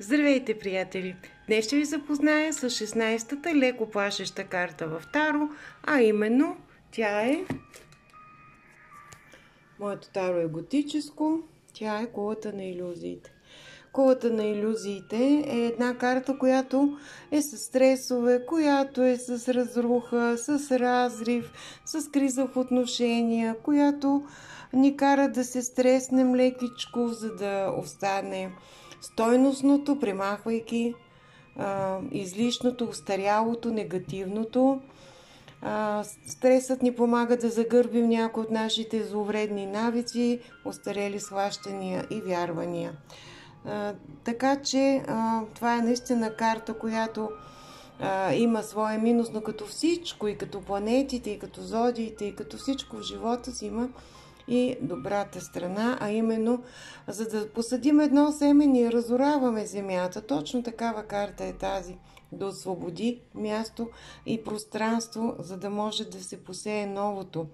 Здравейте, приятели! Днес ще ви запозная с 16-та леко плашеща карта в Таро, а именно тя е... Моето Таро е готическо, тя е Кулата на илюзиите. Кулата на илюзиите е една карта, която е с стресове, която е с разруха, с разрив, с криза в отношения, която ни кара да се стреснем лекичко, за да остане стойностното, премахвайки излишното, устарялото, негативното. Стресът ни помага да загърбим някои от нашите зловредни навици, остарели схващания и вярвания. Така че това е наистина карта, която има своя минус, но като всичко, и като планетите, и като зодиите, и като всичко в живота си има и добрата страна, а именно, за да посадим едно семе, ние разораваме земята. Точно такава карта е тази. Да освободи място и пространство, за да може да се посее новото.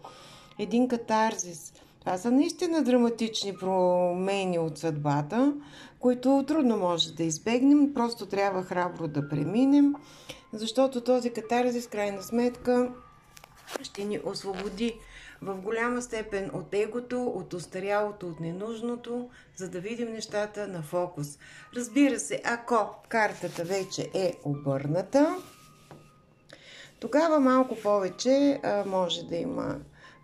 Един катарзис. Това са наистина драматични промени от съдбата, които трудно може да избегнем. Просто трябва храбро да преминем, защото този катарзис, в крайна сметка, ще ни освободи в голяма степен от егото, от остарялото, от ненужното, за да видим нещата на фокус. Разбира се, ако картата вече е обърната, тогава малко повече може да има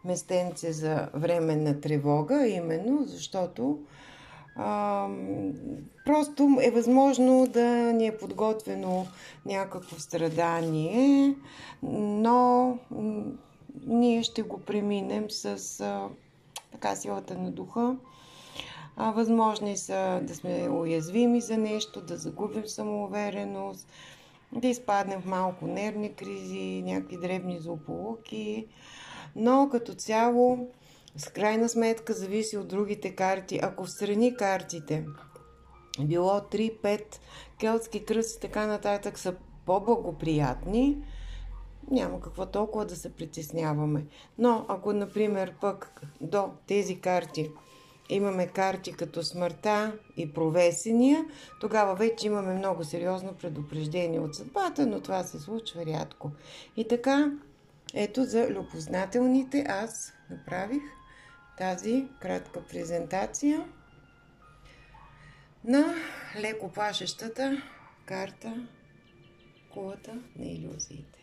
местенце за временна тревога, именно защото просто е възможно да ни е подготвено някакво страдание, но ние ще го преминем с силата на духа. Възможни са да сме уязвими за нещо, да загубим самоувереност, да изпаднем в малко нервни кризи, някакви дребни злополуки, но като цяло, с крайна сметка, зависи от другите карти. Ако встрани картите, било 3, 5, келтски кръст и така нататък, са по-благоприятни, няма какво толкова да се притесняваме. Но ако, например, пък до тези карти имаме карти като смъртта и провесения, тогава вече имаме много сериозно предупреждение от съдбата, но това се случва рядко. И така, ето за любознателните аз направих тази кратка презентация на леко плашещата карта Кулата на илюзиите.